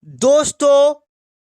दोस्तों,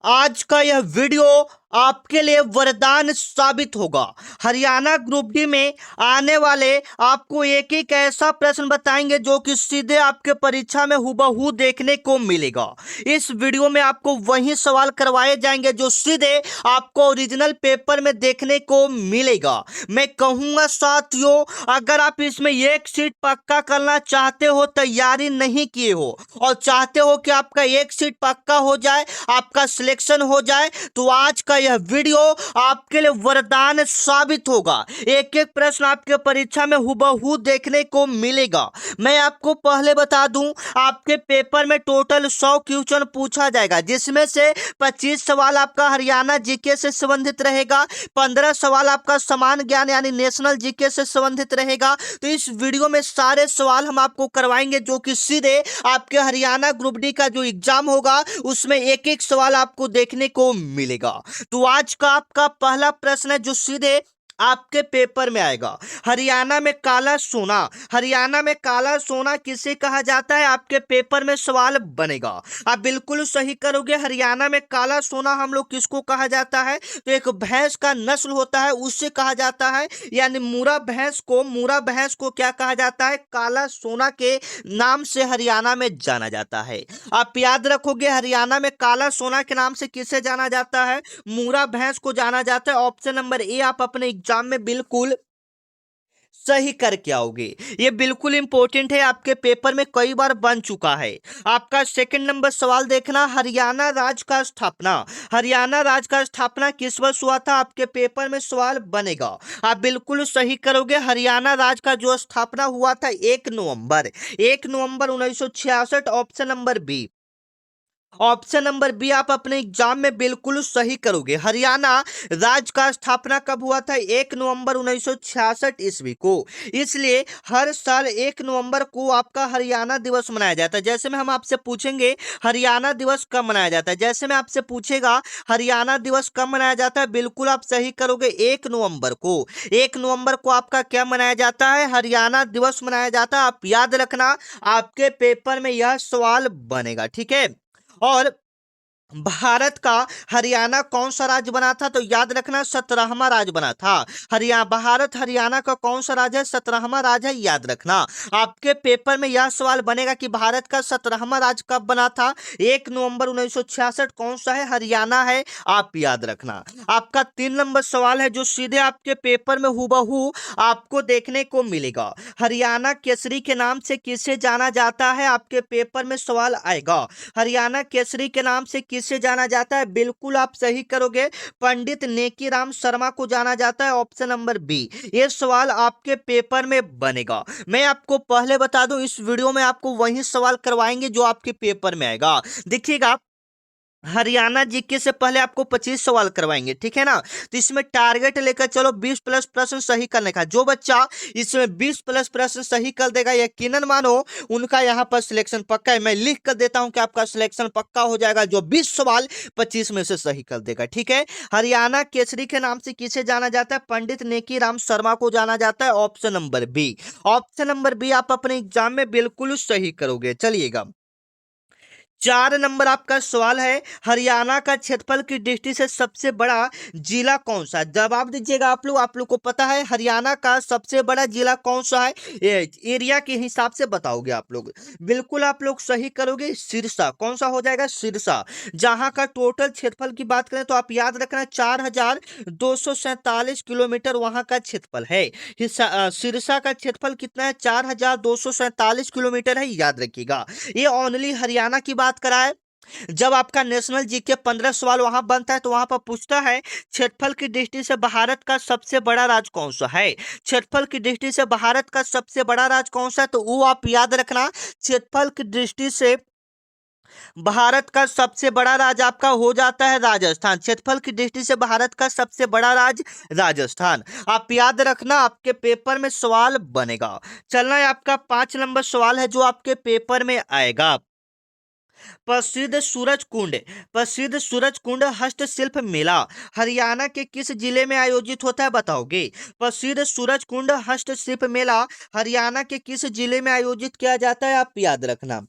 आज का यह वीडियो आपके लिए वरदान साबित होगा। हरियाणा ग्रुप डी में आने वाले आपको एक एक ऐसा प्रश्न बताएंगे जो कि सीधे आपके परीक्षा में हूबहू देखने को मिलेगा। इस वीडियो में आपको वही सवाल करवाए जाएंगे जो सीधे आपको ओरिजिनल पेपर में देखने को मिलेगा। मैं कहूंगा साथियों, अगर आप इसमें एक सीट पक्का करना चाहते हो, तैयारी नहीं किए हो और चाहते हो कि आपका एक सीट पक्का हो जाए, आपका सिलेक्शन हो जाए, तो आज का यह वीडियो आपके लिए वरदान साबित होगा। एक एक प्रश्न आपके परीक्षा में हूबहू देखने को मिलेगा। मैं आपको पहले बता दूं, आपके पेपर में टोटल 100 क्वेश्चन पूछा जाएगा, जिसमें से 25 सवाल आपका हरियाणा जीके से संबंधित रहेगा, 15 सवाल आपका समान ज्ञान यानी नेशनल जीके से संबंधित रहेगा। तो इस वीडियो में सारे सवाल हम आपको करवाएंगे जो कि सीधे आपके हरियाणा ग्रुप डी का जो एग्जाम होगा उसमें एक एक सवाल आपको देखने को मिलेगा। तो आज का आपका पहला प्रश्न है जो सीधे आपके पेपर में आएगा। हरियाणा में काला सोना, हरियाणा में काला सोना किसे कहा जाता है? आपके पेपर में सवाल बनेगा। आप बिल्कुल सही करोगे। हरियाणा में काला सोना हम लोग किसको कहा जाता है? तो एक भैंस का नस्ल होता है, उससे कहा जाता है। यानी मुरा भैंस को क्या कहा जाता है? काला सोना के नाम से हरियाणा में जाना जाता है। आप याद रखोगे, हरियाणा में काला सोना के नाम से किसे जाना जाता है? मुरा भैंस को जाना जाता है। ऑप्शन नंबर ए आप अपने एग्जाम में बिल्कुल सही करके आओगे। ये बिल्कुल इंपॉर्टेंट है, आपके पेपर में कई बार बन चुका है। आपका सेकंड नंबर सवाल देखना, हरियाणा राज्य का स्थापना, हरियाणा राज्य का स्थापना किस वर्ष हुआ था? आपके पेपर में सवाल बनेगा। आप बिल्कुल सही करोगे। हरियाणा राज्य का जो स्थापना हुआ था 1 नवंबर 1966। Option number B, option number B आप अपने एग्जाम में बिल्कुल सही करोगे। हरियाणा राज्य का स्थापना कब हुआ था? 1 नवंबर 1966 ईस्वी को। इसलिए हर साल 1 नवंबर को आपका हरियाणा दिवस मनाया जाता है। जैसे में हम आपसे पूछेंगे हरियाणा दिवस कब मनाया जाता है, जैसे में आपसे पूछेगा हरियाणा दिवस कब मनाया जाता है, बिल्कुल आप सही करोगे। 1 नवंबर को, 1 नवंबर को आपका क्या मनाया जाता है? हरियाणा दिवस मनाया जाता है। आप याद रखना, आपके पेपर में यह सवाल बनेगा, ठीक है। और भारत का हरियाणा कौन सा राज्य बना था? तो याद रखना 17वां राज्य बना था। भारत हरियाणा का कौन सा राज्य है? 17वां राज्य है, याद रखना। आपके पेपर में यह सवाल बनेगा कि भारत का 17वां राज्य कब बना था? 1 नवंबर 1966। कौन सा है? हरियाणा है, आप याद रखना। आपका 3 नंबर सवाल है जो सीधे आपके पेपर में हूबहू आपको देखने को मिलेगा। हरियाणा केसरी के नाम से किसे जाना जाता है? आपके पेपर में सवाल आएगा। हरियाणा केसरी के नाम से किसे जाना जाता है? बिल्कुल आप सही करोगे, पंडित नेकीराम शर्मा को जाना जाता है। ऑप्शन नंबर बी, ये सवाल आपके पेपर में बनेगा। मैं आपको पहले बता दूं, इस वीडियो में आपको वही सवाल करवाएंगे जो आपके पेपर में आएगा। देखिएगा, हरियाणा जीके से पहले आपको 25 सवाल करवाएंगे, ठीक है ना। तो इसमें टारगेट लेकर चलो 20 प्लस प्रश्न सही करने का। जो बच्चा इसमें 20 प्लस प्रश्न सही कर देगा, यकीनन मानो उनका यहाँ पर सिलेक्शन पक्का है। मैं लिख कर देता हूं कि आपका सिलेक्शन पक्का हो जाएगा जो 20 सवाल 25 में से सही कर देगा, ठीक है। हरियाणा केसरी के नाम से किसे जाना जाता है? पंडित नेकीराम शर्मा को जाना जाता है। Option number B, option number B आप अपने एग्जाम में बिल्कुल सही करोगे। चलिएगा, 4 नंबर आपका सवाल है, हरियाणा का क्षेत्रफल की दृष्टि से सबसे बड़ा जिला कौन सा है? जवाब दीजिएगा आप लोग को पता है हरियाणा का सबसे बड़ा जिला कौन सा है? एरिया के हिसाब से बताओगे आप लोग। बिल्कुल आप लोग सही करोगे, सिरसा। कौन सा हो जाएगा? सिरसा। जहां का टोटल क्षेत्रफल की बात करें तो आप याद रखना 4247 किलोमीटर वहां का क्षेत्रफल है। सिरसा का क्षेत्रफल कितना है? 4247 किलोमीटर है, याद रखिएगा। ये ओनली हरियाणा की बात कराए। जब आपका नेशनल जीके 15 सवाल वहां बनता है तो वहां पर पूछता है क्षेत्रफल की दृष्टि से भारत का सबसे बड़ा राज्य कौन सा है? क्षेत्रफल की दृष्टि से भारत का सबसे बड़ा राज्य कौन सा है? तो वो आप याद रखना, क्षेत्रफल की दृष्टि से भारत का सबसे बड़ा राज्य आपका हो जाता है राजस्थान। क्षेत्रफल की दृष्टि से भारत का सबसे बड़ा राज्य राजस्थान। आप याद रखना, आपके पेपर में सवाल बनेगा। चलना है, आपका 5 नंबर सवाल है जो आपके पेपर में आएगा। प्रसिद्ध सूरज कुंड, प्रसिद्ध सूरज कुंड हस्तशिल्प मेला हरियाणा के किस जिले में आयोजित होता है? बताओगे। प्रसिद्ध सूरज कुंड हस्तशिल्प मेला हरियाणा के किस जिले में आयोजित किया जाता है? आप याद रखना।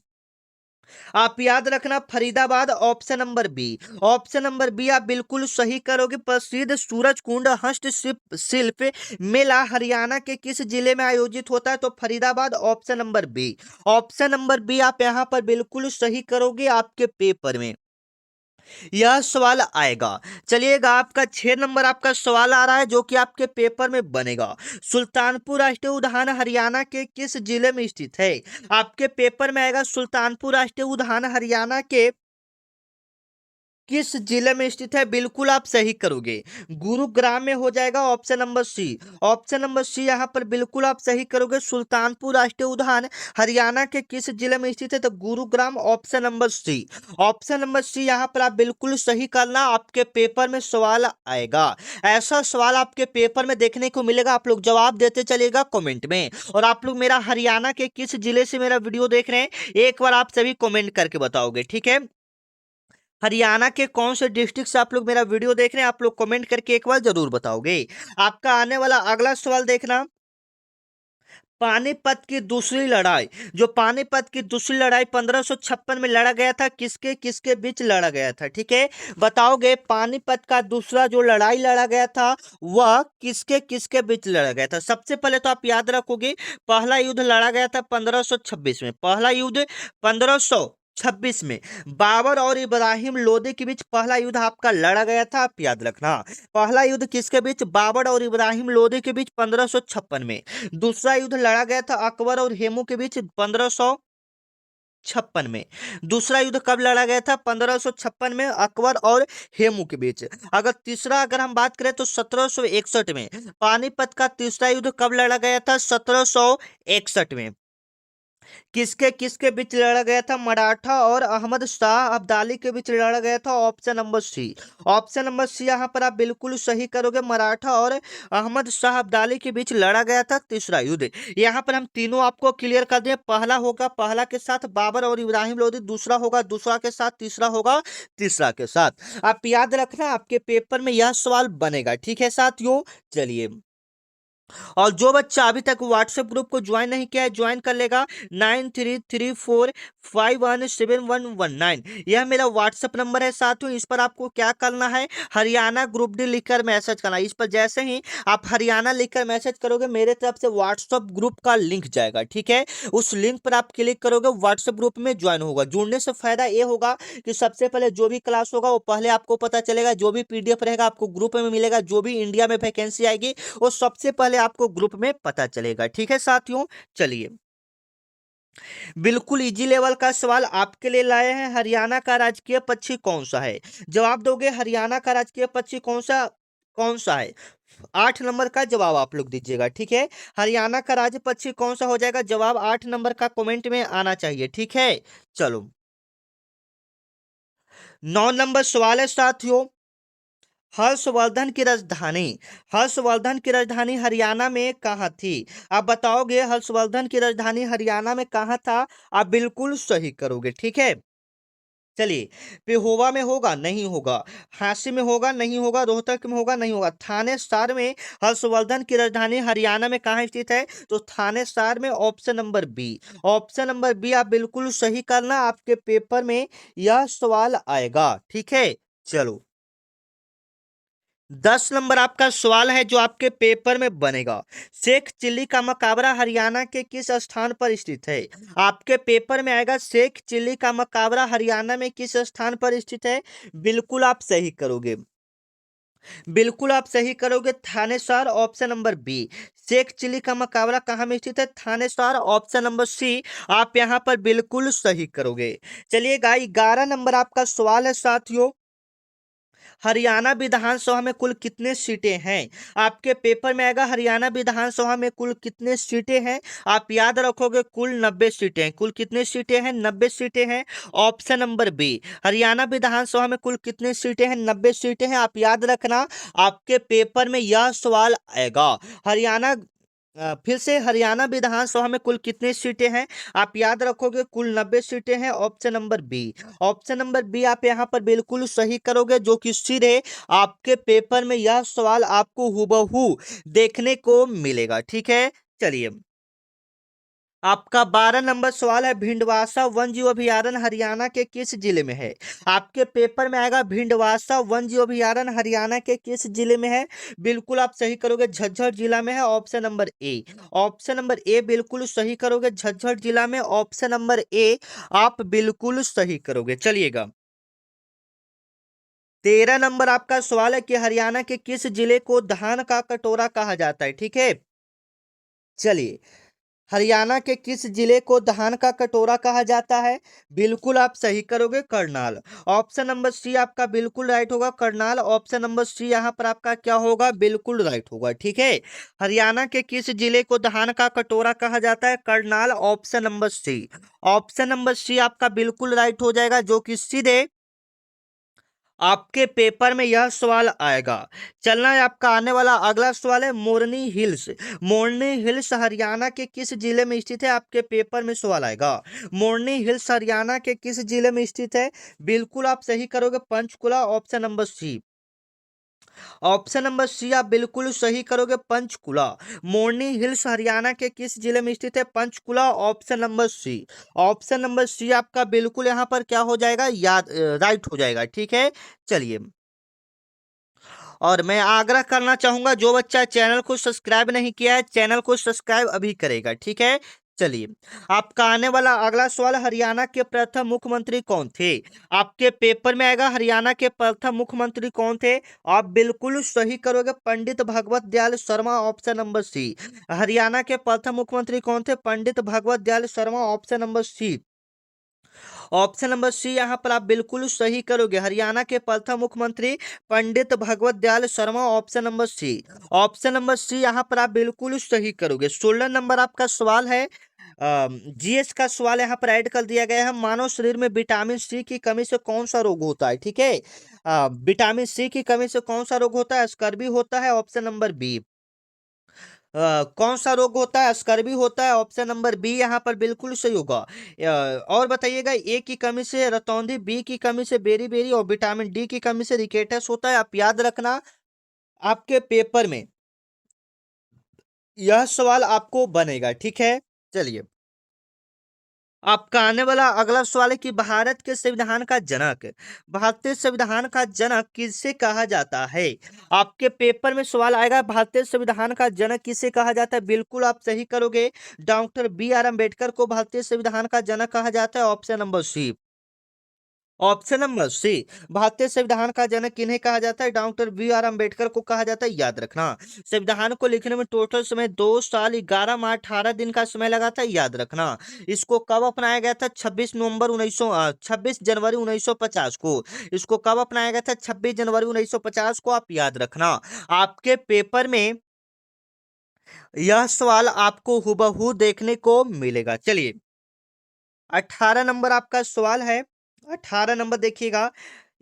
आप याद रखना Faridabad option number B. Option number B आप बिल्कुल सही करोगे। प्रसिद्ध सूरज कुंड हस्तशिल्प शिल्प मेला हरियाणा के किस जिले में आयोजित होता है? तो Faridabad option number B. Option number B आप यहां पर बिल्कुल सही करोगे आपके पेपर में यह सवाल आएगा। चलिएगा आपका 6 नंबर आपका सवाल आ रहा है जो कि आपके पेपर में बनेगा। सुल्तानपुर राष्ट्रीय उद्यान हरियाणा के किस जिले में स्थित है? आपके पेपर में आएगा सुल्तानपुर राष्ट्रीय उद्यान हरियाणा के किस जिले में स्थित है? बिल्कुल आप सही करोगे। गुरुग्राम में हो जाएगा option number C. Option number C यहाँ पर बिल्कुल आप सही करोगे। सुल्तानपुर राष्ट्रीय उद्यान हरियाणा के किस जिले में स्थित है? तो Gurugram option number C. Option number C यहाँ पर आप बिल्कुल सही करना, आपके पेपर में सवाल आएगा। ऐसा सवाल आपके पेपर में देखने को मिलेगा। आप लोग जवाब देते चलिएगा कमेंट में। और आप लोग मेरा हरियाणा के किस जिले से मेरा वीडियो देख रहे हैं एक बार आप सभी कमेंट करके बताओगे, ठीक है? हरियाणा के कौन से डिस्ट्रिक्ट से आप लोग मेरा वीडियो देख रहे हैं आप लोग कमेंट करके एक बार जरूर बताओगे। आपका आने वाला अगला सवाल देखना। पानीपत की दूसरी लड़ाई, जो पानीपत की दूसरी लड़ाई 1556 में लड़ा गया था, किसके किसके बीच लड़ा गया था? ठीक है, बताओगे। पानीपत का दूसरा जो लड़ाई लड़ा गया था वह किसके किसके बीच लड़ा गया था? सबसे पहले तो आप याद रखोगे पहला युद्ध लड़ा गया था 1526 में। पहला युद्ध 1526 में बाबर और इब्राहिम लोदी के बीच पहला युद्ध आपका लड़ा गया था, आप याद रखना। पहला युद्ध किसके बीच? बाबर और इब्राहिम लोदी के बीच 1556 में। दूसरा युद्ध लड़ा गया था अकबर और हेमू के बीच 1556 में। दूसरा युद्ध कब लड़ा गया था? 1556 में अकबर और हेमू के बीच। अगर हम बात करें तो 1761 में। पानीपत का तीसरा युद्ध कब लड़ा गया था? 1761 में। किसके किसके बीच लड़ा गया था? मराठा और अहमद शाह अब्दाली के बीच लड़ा गया था, option number C. Option number C यहाँ पर आप बिल्कुल सही करोगे। मराठा और अहमद शाह अब्दाली के बीच लड़ा गया था तीसरा युद्ध। यहाँ पर हम तीनों आपको क्लियर कर दें। पहला होगा पहला के साथ बाबर और इब्राहिम लोदी, दूसरा होगा दूसरा के साथ, तीसरा होगा तीसरा के साथ। आप याद रखना आपके पेपर में यह सवाल बनेगा, ठीक है साथियों। चलिए, और जो बच्चा अभी तक व्हाट्सएप ग्रुप को ज्वाइन नहीं किया है ज्वाइन कर लेगा। 9334517119 यह मेरा व्हाट्सएप नंबर है साथियों। इस पर आपको क्या करना है? हरियाणा ग्रुप डी लिखकर मैसेज करना। इस पर जैसे ही आप हरियाणा लिखकर मैसेज करोगे मेरे तरफ से व्हाट्सएप ग्रुप का लिंक जाएगा, ठीक है? उस लिंक पर आप क्लिक करोगे व्हाट्सएप ग्रुप में ज्वाइन होगा। जुड़ने से फायदा ये होगा कि सबसे पहले जो भी क्लास होगा वो पहले आपको पता चलेगा, जो भी पीडीएफ रहेगा आपको ग्रुप में मिलेगा, जो भी इंडिया में वैकेंसी आएगी वो सबसे पहले आपको ग्रुप में पता चलेगा, ठीक है साथियों। चलिए, बिल्कुल इजी लेवल का सवाल आपके लिए लाए हैं। हरियाणा का राजकीय पक्षी कौन सा है? जवाब दोगे हरियाणा का राजकीय पक्षी कौन सा है? 8 नंबर का जवाब आप लोग दीजिएगा, ठीक है? हरियाणा का राज्य पक्षी कौन सा हो जाएगा? जवाब 8 नंबर का कमेंट में आना चाहिए, ठीक है? चलो, 9 नंबर सवाल है साथियों। हर्षवर्धन की राजधानी हरियाणा में कहाँ थी? आप बताओगे हर्षवर्धन की राजधानी हरियाणा में कहाँ था? आप बिल्कुल सही करोगे, ठीक है। चलिए, पेहोवा में होगा नहीं होगा, झांसी में होगा नहीं होगा, रोहतक में होगा नहीं होगा, थाने शहर में हर्षवर्धन की राजधानी हरियाणा में कहाँ स्थित है? तो थाने शहर में, option number B. Option number B आप बिल्कुल सही करना, आपके पेपर में यह सवाल आएगा, ठीक है। चलो, 10 नंबर आपका सवाल है जो आपके पेपर में बनेगा। शेख चिल्ली का मकबरा हरियाणा के किस स्थान पर स्थित है? आपके पेपर में आएगा शेख चिल्ली का मकबरा हरियाणा में किस स्थान पर स्थित है? बिल्कुल आप सही करोगे। बिल्कुल आप सही करोगे, Thanesar, option number B. Sheikh Chilli का मकबरा कहाँ में स्थित है? Thanesar, option number C. आप यहाँ पर बिल्कुल सही करोगे। चलिएगा, 11 नंबर आपका सवाल है साथियों। हरियाणा विधानसभा में कुल कितने सीटें हैं? आपके पेपर में आएगा हरियाणा विधानसभा में कुल कितने सीटें हैं? आप याद रखोगे कुल 90 सीटें हैं। कुल कितने सीटें हैं? 90 सीटें हैं, ऑप्शन नंबर बी। हरियाणा विधानसभा में कुल कितने सीटें हैं? 90 सीटें हैं, आप याद रखना, आपके पेपर में यह सवाल आएगा। हरियाणा फिर से, हरियाणा विधानसभा में कुल कितनी सीटें हैं? आप याद रखोगे कुल 90 सीटें हैं, option number B. Option number B आप यहाँ पर बिल्कुल सही करोगे, जो कि सीधे आपके पेपर में यह सवाल आपको हूबहू देखने को मिलेगा, ठीक है। चलिए, आपका 12 नंबर सवाल है, भिंडवासा वन जीव अभयारण्य हरियाणा के किस जिले में है? आपके पेपर में आएगा भिंडवासा वन जीव अभयारण्य हरियाणा के किस जिले में है? बिल्कुल आप सही करोगे, झज्जर जिला में है, option number A. Option number A बिल्कुल सही करोगे, झज्जर जिला में, ऑप्शन नंबर ए आप बिल्कुल सही करोगे। चलिएगा, 13 नंबर आपका सवाल है कि हरियाणा के किस जिले को धान का कटोरा कहा जाता है? ठीक है, चलिए, हरियाणा के किस जिले को धान का कटोरा कहा जाता है? बिल्कुल आप सही करोगे, करनाल। ऑप्शन नंबर सी आपका बिल्कुल राइट होगा, करनाल। ऑप्शन नंबर सी यहाँ पर आपका क्या होगा? बिल्कुल राइट होगा। ठीक है, हरियाणा के किस जिले को धान का कटोरा कहा जाता है? Karnal, option number C. Option number C आपका बिल्कुल राइट हो जाएगा, जो कि सीधे आपके पेपर में यह सवाल आएगा। चलना है, आपका आने वाला अगला सवाल है, मोरनी हिल्स। मोरनी हिल्स हरियाणा के किस जिले में स्थित है? आपके पेपर में सवाल आएगा। मोरनी हिल्स हरियाणा के किस जिले में स्थित है? बिल्कुल आप सही करोगे, Panchkula, option number C. Option number C आप बिल्कुल सही करोगे, पंचकुला। मोरनी हिल्स हरियाणा के किस जिले में स्थित है? Panchkula, option number C. Option number C आपका बिल्कुल यहाँ पर क्या हो जाएगा? याद राइट हो जाएगा। ठीक है, चलिए, और मैं आग्रह करना चाहूंगा, जो बच्चा चैनल को सब्सक्राइब नहीं किया है, चैनल को सब्सक्राइब अभी करेगा। ठीक है, चलिए, आपका आने वाला अगला सवाल, हरियाणा के प्रथम मुख्यमंत्री कौन थे? आपके पेपर में आएगा, हरियाणा के प्रथम मुख्यमंत्री कौन थे? आप बिल्कुल सही करोगे, Pandit Bhagwat Dayal Sharma, option number C. Haryana के प्रथम मुख्यमंत्री कौन थे? Pandit Bhagwat Dayal Sharma, option number C. Option number C यहाँ पर आप बिल्कुल सही करोगे, हरियाणा के प्रथम मुख्यमंत्री Pandit Bhagwat Dayal Sharma, option number C. Option number C यहाँ पर आप बिल्कुल सही करोगे। 16 नंबर आपका सवाल है, जीएस का सवाल यहाँ पर ऐड कर दिया गया है, मानव शरीर में विटामिन सी की कमी से कौन सा रोग होता है? ठीक है, विटामिन सी की कमी से कौन सा रोग होता है? स्कर्वी होता है, ऑप्शन नंबर बी। कौन सा रोग होता है? स्कर्वी होता है, ऑप्शन नंबर बी यहाँ पर बिल्कुल सही होगा। और बताइएगा, ए की कमी से रतौंधी, बी की कमी से बेरी बेरी, और विटामिन डी की कमी से रिकेटस होता है। आप याद रखना, आपके पेपर में यह सवाल आपको बनेगा। ठीक है, चलिए, आपका आने वाला अगला सवाल है कि भारत के संविधान का जनक, भारतीय संविधान का जनक किसे कहा जाता है? आपके पेपर में सवाल आएगा, भारतीय संविधान का जनक किसे कहा जाता है? बिल्कुल आप सही करोगे, डॉक्टर बी आर अम्बेडकर को भारतीय संविधान का जनक कहा जाता है, option number C. Option number C, भारतीय संविधान का जनक किन्हें कहा जाता है? डॉक्टर बी आर अम्बेडकर को कहा जाता है। याद रखना, संविधान को लिखने में टोटल समय 2 साल 11 माह 18 दिन का समय लगा था। याद रखना, इसको कब अपनाया गया था? 26 जनवरी 1950 को। इसको कब अपनाया गया था? 26 जनवरी 1950 को। आप याद रखना, आपके पेपर में यह सवाल आपको हुबहू देखने को मिलेगा। चलिए, 18 नंबर आपका सवाल है, 18 नंबर देखिएगा,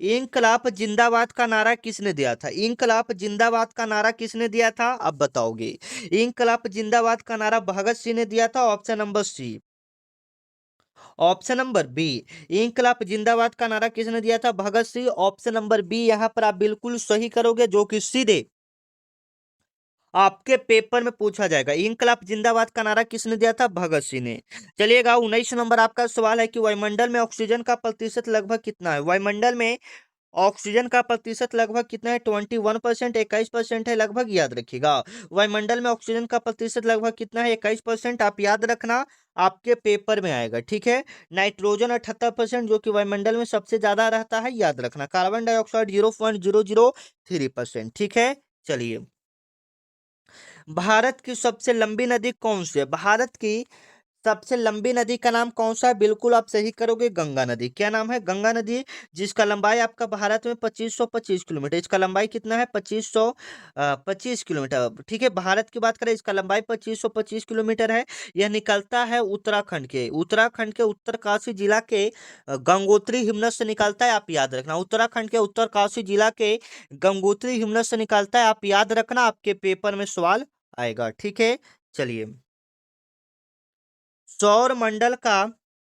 इंकलाब जिंदाबाद का नारा किसने दिया था? इंकलाब जिंदाबाद का नारा किसने दिया था? अब बताओगे, इंकलाब जिंदाबाद का नारा भगत सिंह ने दिया था, option number C. Option number B, इंकलाब जिंदाबाद का नारा किसने दिया था? Bhagat Singh, option number B यहाँ पर आप बिल्कुल सही करोगे, जो कि सीधे आपके पेपर में पूछा जाएगा। इंकलाब जिंदाबाद का नारा किसने दिया था? भगत सिंह ने। चलिएगा, 19 नंबर आपका सवाल है कि वायुमंडल में ऑक्सीजन का प्रतिशत लगभग कितना है? वायुमंडल में ऑक्सीजन का प्रतिशत लगभग कितना है? 21%, 21% है लगभग, याद रखिएगा। वायुमंडल में ऑक्सीजन का प्रतिशत लगभग कितना है? 21%। आप याद रखना, आपके पेपर में आएगा। ठीक है, नाइट्रोजन 78%, जो कि वायुमंडल में सबसे ज्यादा रहता है, याद रखना। Carbon dioxide 0.003%। ठीक है, चलिए, भारत की सबसे लंबी नदी कौन सी है? भारत की सबसे लंबी नदी का नाम कौन सा है? बिल्कुल आप सही करोगे, गंगा नदी। क्या नाम है? गंगा नदी, जिसका लंबाई आपका भारत में 2525 किलोमीटर। इसका लंबाई कितना है? 2525 किलोमीटर। ठीक है, भारत की बात करें, इसका लंबाई 2525 किलोमीटर है। यह निकलता है उत्तराखंड के उत्तरकाशी जिला के गंगोत्री हिमनद से निकलता है। आप याद रखना, उत्तराखंड के उत्तरकाशी जिला के गंगोत्री हिमनद से निकलता है। आप याद रखना, आपके पेपर में सवाल आएगा। ठीक है, चलिए, सौर मंडल का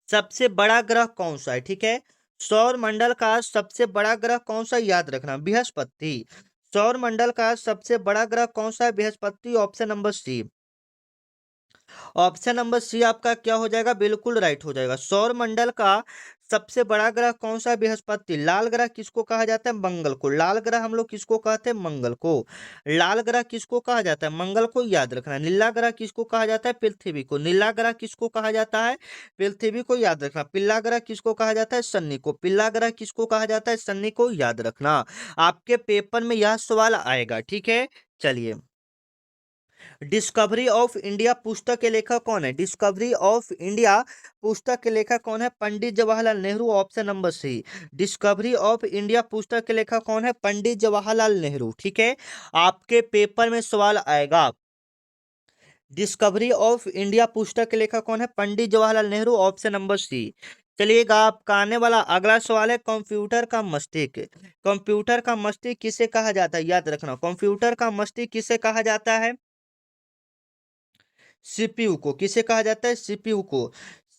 सबसे बड़ा ग्रह कौन सा है? ठीक है, सौर मंडल का सबसे बड़ा ग्रह कौन सा है? याद रखना, बृहस्पति। सौर मंडल का सबसे बड़ा ग्रह कौन सा है? Brihaspati, option number C. Option number C आपका क्या हो जाएगा, बिल्कुल राइट हो जाएगा। सौर मंडल का सबसे बड़ा ग्रह कौन सा है, बृहस्पति। लाल ग्रह किसको कहा जाता है, मंगल को। लाल ग्रह हम लोग किसको कहते हैं, मंगल को। लाल ग्रह किसको कहा जाता है, मंगल को, याद रखना। नीला ग्रह किसको कहा जाता है, पृथ्वी को। नीला ग्रह किसको कहा जाता है, पृथ्वी को, याद रखना। पीला ग्रह किसको कहा जाता है, शनि को। पीला ग्रह किसको कहा जाता है, शनि को, याद रखना। आपके पेपर में यह सवाल आएगा, ठीक है। चलिए, डिस्कवरी ऑफ इंडिया पुस्तक के लेखक कौन है, डिस्कवरी ऑफ इंडिया पुस्तक के लेखक कौन है, Pandit Jawaharlal Nehru. Option number C. Discovery of India पुस्तक के लेखक कौन है, पंडित जवाहरलाल नेहरू, ठीक है। आपके पेपर में सवाल आएगा, डिस्कवरी ऑफ इंडिया पुस्तक के लेखक कौन है, Pandit Jawaharlal Nehru. Option number C. चलिएगा, आपका आने वाला अगला सवाल है, कंप्यूटर का मस्तिष्क। कंप्यूटर का मस्तिष्क किसे कहा जाता है, याद रखना। कंप्यूटर का मस्तिष्क किसे कहा जाता है, सीपीयू को। किसे कहा जाता है, सीपीयू को।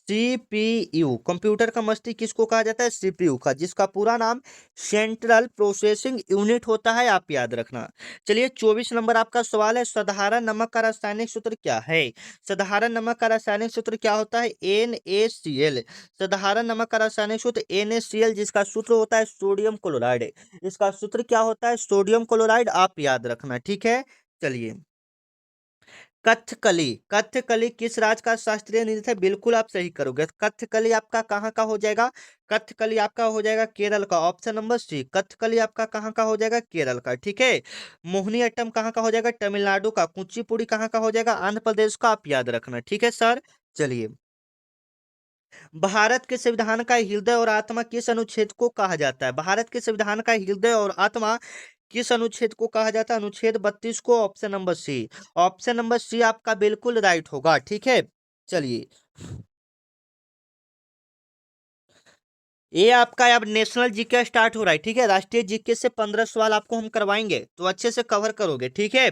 सीपीयू, कंप्यूटर का मस्तिष्क किसको कहा जाता है, सीपीयू का, जिसका पूरा नाम सेंट्रल प्रोसेसिंग यूनिट होता है, आप याद रखना। चलिए, 24 नंबर आपका सवाल है, साधारण नमक का रासायनिक सूत्र क्या है। साधारण नमक का रासायनिक सूत्र क्या होता है, NaCl। साधारण नमक का रासायनिक सूत्र NaCl, जिसका सूत्र होता है सोडियम क्लोराइड। इसका सूत्र क्या होता है, सोडियम क्लोराइड, आप याद रखना, ठीक है। चलिए, कथकली। कथकली किस राज्य का शास्त्रीय नृत्य है, बिल्कुल आप सही करोगे। कथकली आपका कहाँ का हो जाएगा, कथकली आपका हो जाएगा केरल का। ऑप्शन नंबर सी। कथकली आपका कहाँ का हो जाएगा, केरल का, ठीक है। मोहिनीअट्टम कहाँ का हो जाएगा, तमिलनाडु का। कुचिपुड़ी कहाँ का हो जाएगा, आंध्र प्रदेश का, आप याद रखना, ठीक है सर। चलिए, भारत के संविधान का हृदय और आत्मा किस अनुच्छेद को कहा जाता है, भारत के संविधान का हृदय और आत्मा किस अनुच्छेद को कहा जाता है, अनुच्छेद 32 को। Option number C. Option number C आपका बिल्कुल राइट होगा, ठीक है। चलिए, ये आपका अब नेशनल जीके स्टार्ट हो रहा है, ठीक है। राष्ट्रीय जीके से 15 सवाल आपको हम करवाएंगे, तो अच्छे से कवर करोगे, ठीक है।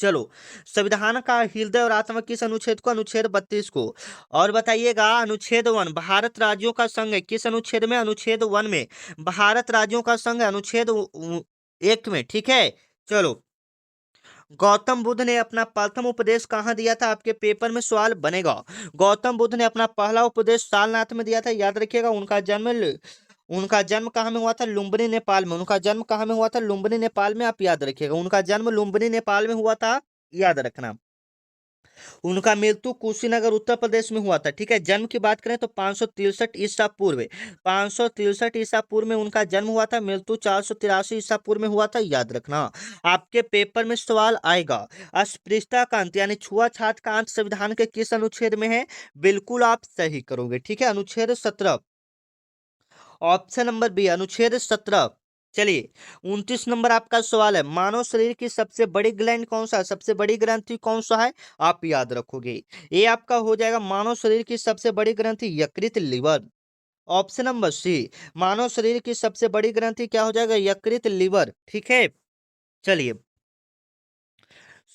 चलो, संविधान का हृदय और आत्मा किस अनुच्छेद को, अनुच्छेद 32 को। और बताइएगा, अनुच्छेद 1, भारत राज्यों का संघ है, किस अनुच्छेद में, अनुच्छेद 1 में। भारत राज्यों का संघ है, अनुच्छेद 1 में, ठीक है। चलो, गौतम बुद्ध ने अपना प्रथम उपदेश कहाँ दिया था, आपके पेपर में सवाल बनेगा। गौतम बुद्ध ने अपना पहला उपदेश सारनाथ में दिया था, याद रखिएगा। उनका जन्म कहाँ में हुआ था, लुम्बिनी नेपाल में। उनका जन्म कहाँ में हुआ था, लुम्बिनी नेपाल में, आप याद रखिएगा। उनका जन्म लुम्बिनी नेपाल में हुआ था, याद रखना। उनका मृत्यु कुशीनगर उत्तर प्रदेश में हुआ था, ठीक है। जन्म की बात करें तो 563 ईसा पूर्व, 563 ईसा पूर्व में उनका जन्म हुआ था। मृत्यु 483 ईसा पूर्व में हुआ था, याद रखना। आपके पेपर में सवाल आएगा, अस्पृश्यता का अंत यानी छुआछूत का अंत संविधान के किस अनुच्छेद में है, बिल्कुल आप सही करोगे, ठीक है। अनुच्छेद 17। ऑप्शन नंबर बी, अनुच्छेद 17। चलिए, 29 नंबर आपका सवाल है, मानव शरीर की सबसे बड़ी ग्लैंड कौन सा है, सबसे बड़ी ग्रंथि कौन सा है, आप याद रखोगे। ये आपका हो जाएगा, मानव शरीर की सबसे बड़ी ग्रंथि यकृत लिवर। Option number C. मानव शरीर की सबसे बड़ी ग्रंथि क्या हो जाएगा, यकृत लिवर, ठीक है। चलिए,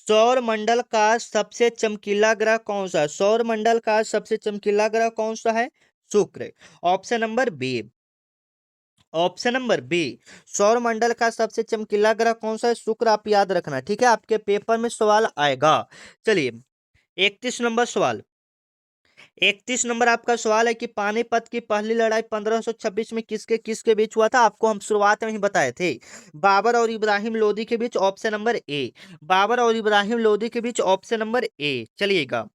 सौर मंडल का सबसे चमकीला ग्रह कौन सा है, सौर मंडल का सबसे चमकीला ग्रह कौन सा है, Shukra. Option number B. Option number B, सौर मंडल का सबसे चमकीला ग्रह कौन सा है, शुक्र, आप याद रखना, ठीक है। आपके पेपर में सवाल आएगा। चलिए, 31 नंबर सवाल। 31 नंबर आपका सवाल है कि पानीपत की पहली लड़ाई 1526 में किसके किसके बीच हुआ था, आपको हम शुरुआत में ही बताए थे। बाबर और इब्राहिम लोदी के बीच, ऑप्शन नंबर ए। बाबर और इब्राहिम लोदी के बीच, ऑप्शन नंबर ए। चलिएगा,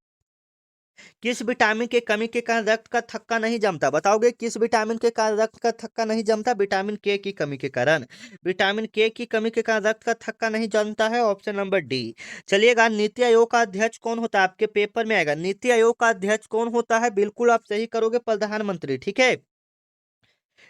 किस विटामिन के कमी के कारण रक्त का थक्का नहीं जमता, बताओगे किस विटामिन के कारण रक्त का थक्का नहीं जमता, विटामिन के की कमी के कारण। विटामिन के की कमी के कारण रक्त का थक्का नहीं जमता है, ऑप्शन नंबर डी। चलिएगा, नीति आयोग का अध्यक्ष कौन होता है, आपके पेपर में आएगा, नीति आयोग का अध्यक्ष कौन होता है, बिल्कुल आप सही करोगे, प्रधानमंत्री, ठीक है।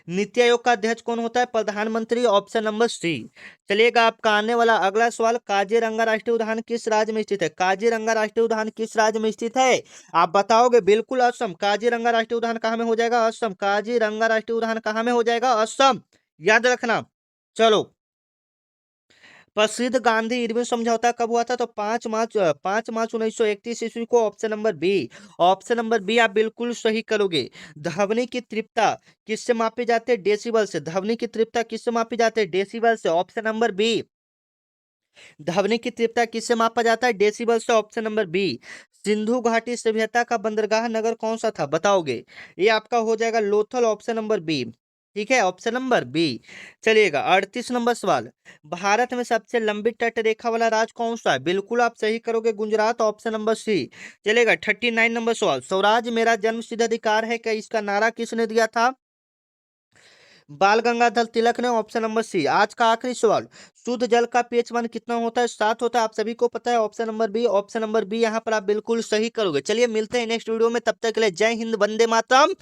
नीति आयोग का अध्यक्ष कौन होता है, प्रधानमंत्री, ऑप्शन नंबर सी। चलिएगा, आपका आने वाला अगला सवाल, काजीरंगा राष्ट्रीय उद्यान किस राज्य में स्थित है, काजीरंगा राष्ट्रीय उद्यान किस राज्य में स्थित है, आप बताओगे, बिल्कुल असम। काजीरंगा राष्ट्रीय उद्यान कहाँ में हो जाएगा, असम। काजीरंगा राष्ट्रीय उद्यान कहाँ में हो जाएगा, असम, याद रखना। चलो, प्रसिद्ध गांधी इरविन समझौता कब हुआ था, तो 5 मार्च 1931 ईस्वी को, option number B. Option number B आप बिल्कुल सही करोगे। ध्वनि की तीव्रता किससे मापी जाती है, डेसिबल से। ध्वनि की तीव्रता किससे मापी जाती है, डेसिबल से, ऑप्शन नंबर बी। ध्वनि की तीव्रता किससे मापा जाता है? डेसिबल से। Option number B. सिंधु घाटी सभ्यता का बंदरगाह नगर कौन सा था? बताओगे। ये आपका हो जाएगा लोथल। Option number B. ठीक है, ऑप्शन नंबर बी। चलिएगा 38 नंबर सवाल। भारत में सबसे लंबी तट रेखा वाला राज्य कौन सा है? बिल्कुल आप सही करोगे, गुजरात। Option number C. चलिएगा 39 नंबर सवाल। स्वराज मेरा जन्म सिद्ध अधिकार है, क्या इसका नारा किसने दिया था? बाल गंगाधर तिलक ने। Option number C. आज का आखिरी सवाल। शुद्ध जल का पीएच मान कितना होता है? 7 होता है, आप सभी को पता है। Option number B. Option number B यहाँ पर आप बिल्कुल सही करोगे। चलिए मिलते हैं नेक्स्ट वीडियो में, तब तक के लिए जय हिंद, वंदे मातरम।